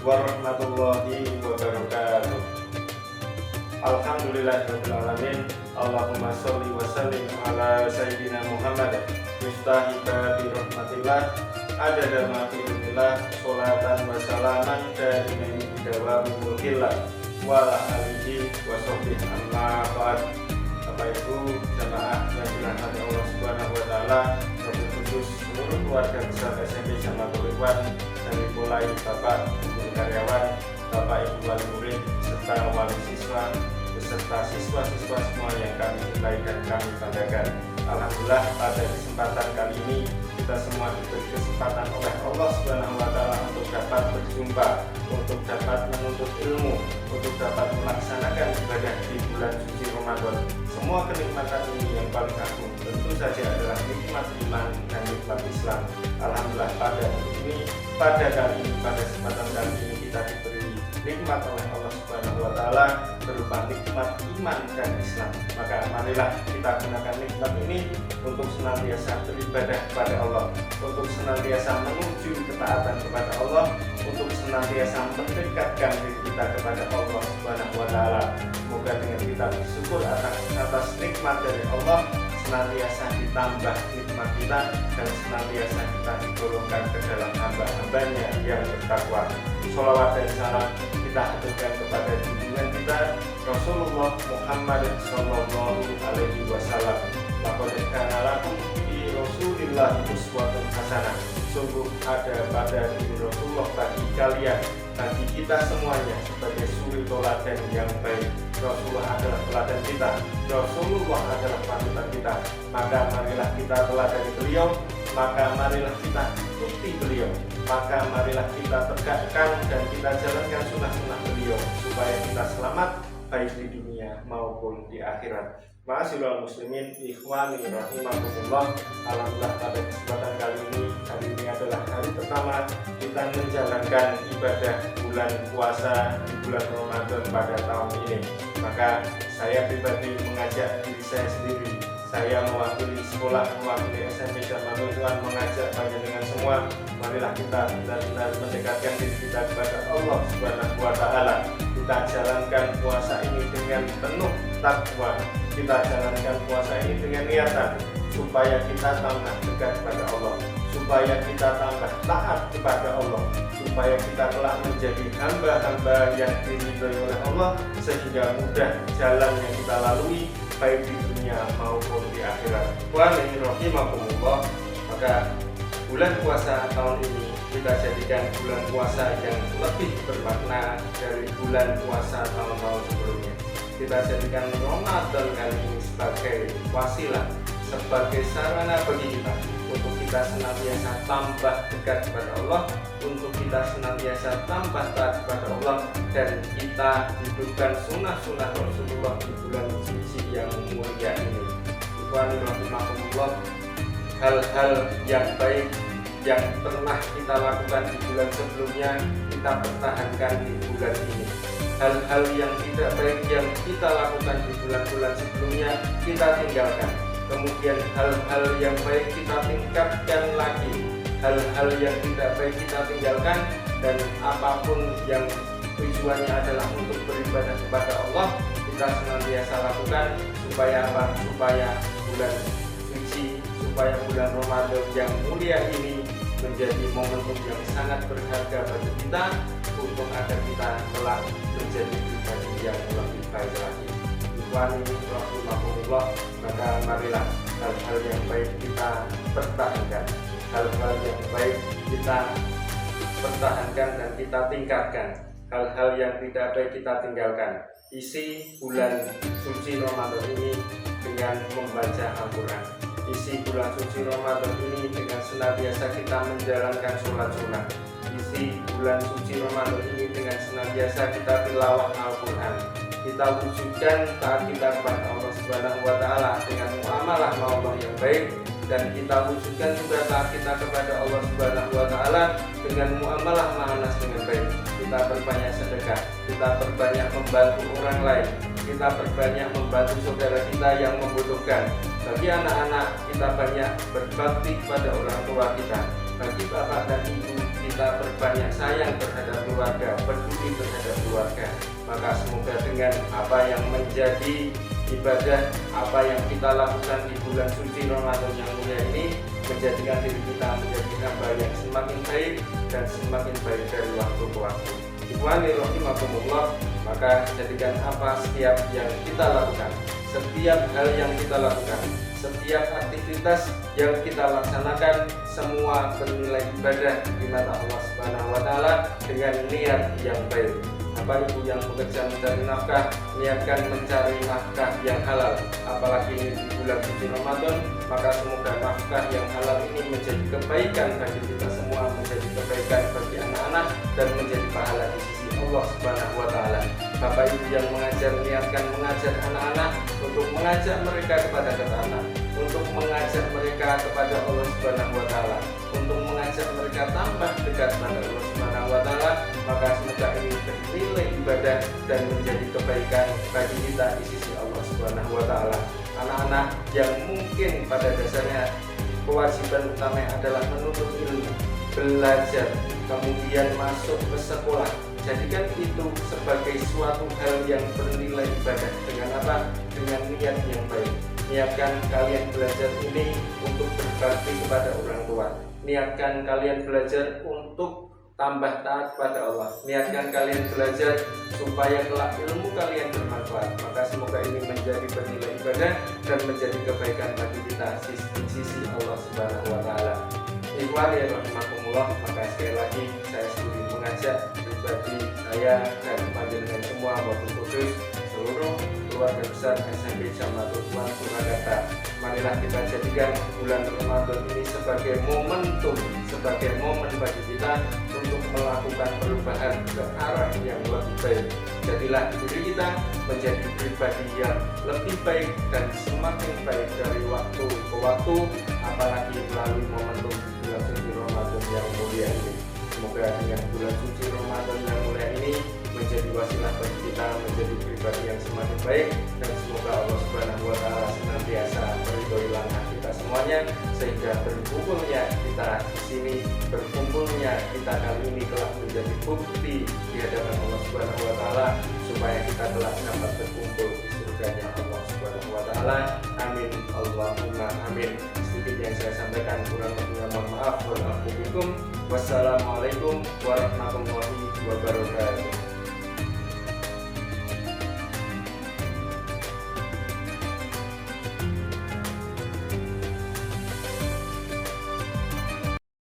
warahmatullahi wabarakatuh. Alhamdulillahirabbil alamin. Allahumma sholli wa sallim ala sayyidina Muhammad mistahi babi rahmatillah adada ma fi ilmillah sholatan wa salaman daimin bidawami mulkillah wa ala alihi wa sahbihi amma ba'd. Bapak Ibu jamaah yang dirahmati Allah Subhanahu wa taala, wabil khusus seluruh keluarga besar SMP Jamatul Ikhwan dari mulai Bapak Ibu karyawan, Bapak Ibu wali murid serta wali siswa beserta siswa-siswa semua yang kami cintai dan kami banggakan. Alhamdulillah pada kesempatan kali ini kita semua diberi kesempatan oleh Allah Subhanahu wa taala untuk dapat berjumpa, untuk dapat menuntut ilmu, untuk dapat melaksanakan ibadah di bulan suci Ramadan. Semua kenikmatan ini yang paling agung tentu saja adalah nikmat iman dan nikmat Islam. Alhamdulillah pada kesempatan kali ini kita diberi nikmat oleh Allah Subhanahu wa taala berupa nikmat iman dan Islam. Maka marilah kita gunakan nikmat ini untuk senantiasa beribadah kepada Allah, untuk senantiasa menuju ketaatan kepada Allah, untuk senantiasa mendekatkan diri kita kepada Allah Subhanahu wa taala. Semoga dengan kita bersyukur atas nikmat dari Allah, senantiasa ditambah nikmat kita dan senantiasa kita digolongkan ke dalam hamba-hambanya yang bertakwa. Sholawat dan salam kita aturkan kepada junjungan kita Rasulullah Muhammad sallallahu alaihi wasallam. Laqad kana lakum fi Rasulillah uswatun hasanah. Sungguh ada pada diri Rasulullah bagi kalian, bagi kita semuanya sebagai suri teladan yang baik. Rasulullah adalah teladan kita, Rasulullah adalah panutan kita. Maka marilah kita teladani beliau, maka marilah kita ikuti beliau, maka marilah kita tegakkan dan kita jalankan sunnah-sunnah beliau supaya kita selamat baik di dunia maupun di akhirat. Ma'asyiral muslimin ikhwani rahimakumullah. Alhamdulillah pada kesempatan kali ini adalah hari pertama kita menjalankan ibadah bulan puasa di bulan Ramadan pada tahun ini. Maka saya pribadi mengajak diri saya sendiri, saya mewakili sekolah, mewakili SMP Jamatul Ikhwan, mengajak panjenengan semua, marilah kita benar-benar mendekatkan diri kita kepada Allah Subhanahu wa taala. Kita jalankan puasa ini dengan penuh takwa. Kita jalankan puasa ini dengan niatan supaya kita tambah dekat kepada Allah, supaya kita tambah taat kepada Allah, supaya kita telah menjadi hamba-hamba yang diridhoi oleh Allah, sehingga mudah jalan yang kita lalui baik di dunia maupun di akhirat. Wa rahimakumullah. Maka bulan puasa tahun ini kita jadikan bulan puasa yang lebih bermakna dari bulan puasa tahun-tahun sebelumnya. Kita jadikan Ramadan kali ini sebagai wasilah, sebagai sarana bagi kita untuk kita senantiasa tambah dekat kepada Allah, untuk kita senantiasa tambah taat kepada Allah, dan kita hidupkan sunnah-sunnah Rasulullah di bulan suci yang mulia ini. Hal-hal yang baik yang pernah kita lakukan di bulan sebelumnya kita pertahankan di bulan ini. Hal-hal yang tidak baik yang kita lakukan di bulan-bulan sebelumnya kita tinggalkan. Kemudian hal-hal yang baik kita tingkatkan lagi, hal-hal yang tidak baik kita tinggalkan, dan apapun yang tujuannya adalah untuk beribadah kepada Allah kita senantiasa lakukan supaya apa? Supaya bulan suci, supaya bulan Ramadan yang mulia ini menjadi momentum yang sangat berharga bagi kita untuk agar kita telah menjadi pribadi yang lebih baik lagi. Maka marilah hal-hal yang baik kita pertahankan, hal-hal yang baik kita pertahankan dan kita tingkatkan, hal-hal yang tidak baik kita tinggalkan. Isi bulan suci Ramadan ini dengan membaca Al-Quran, isi bulan suci Ramadan ini dengan senantiasa kita menjalankan sholat sunnah, isi bulan suci Ramadan ini dengan senantiasa kita tilawah Al-Quran. Kita wujudkan taat kita kepada Allah Subhanahu wa taala dengan muamalah Allah yang baik, dan kita wujudkan juga taat kita kepada Allah Subhanahu wa taala dengan muamalah mahanas dengan baik. Kita perbanyak sedekah, kita perbanyak membantu orang lain, kita perbanyak membantu saudara kita yang membutuhkan. Bagi anak-anak kita banyak berbakti kepada orang tua kita. Bagi bapak dan ibu kita berbanyak sayang terhadap keluarga, peduli terhadap keluarga. Maka semoga dengan apa yang menjadi ibadah, apa yang kita lakukan di bulan suci Ramadan yang mulia ini, menjadikan diri kita menjadi hamba yang semakin baik dan semakin baik dari waktu ke waktu. Ikhwani rahimakumullah, maka jadikan apa setiap yang kita lakukan, setiap hal yang kita lakukan, setiap aktivitas yang kita laksanakan, semua bernilai ibadah di mata Allah Subhanahu wa Ta'ala dengan niat yang baik. Bapak Ibu yang bekerja mencari nafkah, niatkan mencari nafkah yang halal. Apalagi ini di bulan suci Ramadan, maka semoga nafkah yang halal ini menjadi kebaikan bagi kita semua, menjadi kebaikan bagi anak-anak, dan menjadi pahala di sisi Allah Subhanahu wa Ta'ala. Bapak Ibu yang mengajar, niatkan mengajar anak-anak untuk mengajak mereka kepada ketaatan, untuk mengajak mereka kepada Allah Subhanahu wa Ta'ala, untuk mengajak mereka tambah dekat pada Allah Subhanahu wa Ta'ala. Maka semoga ini bernilai ibadah dan menjadi kebaikan bagi kita di sisi Allah Subhanahu wa Ta'ala. Anak-anak yang mungkin pada dasarnya kewajiban utamanya adalah menuntut ilmu, belajar, kemudian masuk ke sekolah, jadikan itu sebagai suatu hal yang bernilai ibadah. Dengan apa? Dengan niat yang baik. Niatkan kalian belajar ini untuk berbakti kepada orang tua. Niatkan kalian belajar untuk tambah taat pada Allah. Niatkan kalian belajar supaya kelak ilmu kalian bermanfaat. Maka semoga ini menjadi bernilai ibadah dan menjadi kebaikan bagi kita di sisi Allah Subhanahu wa Ta'ala. Ikhwani rahimakumullah, maka sekali lagi saya sendiri mengajak pribadi saya dan panjenengan semua maupun khusus seluruh keluarga besar SMP Jamaatul Quran Surakarta. Marilah kita jadikan bulan Ramadan ini sebagai momentum, sebagai momen bagi kita untuk melakukan perubahan ke arah yang lebih baik. Jadilah diri kita menjadi pribadi yang lebih baik dan semakin baik dari waktu ke waktu, apalagi melalui momentum bulan suci Ramadan yang mulia ini. Semoga dengan bulan suci Ramadan yang mulia ini menjadi wasilah bagi kita menjadi pribadi yang semakin baik, dan semoga Allah Subhanahu wa Ta'ala senantiasa meridhoi langkah kita semuanya, sehingga berkumpulnya kita di sini, berkumpulnya kita kali ini telah menjadi bukti di hadapan Allah Subhanahu wa Ta'ala, supaya kita telah dapat berkumpul di surganya Allah Subhanahu wa Ta'ala. Amin Allahumma amin. Sedikit yang saya sampaikan, kurang lebihnya mohon maaf. Wassalamualaikum warahmatullahi wabarakatuh.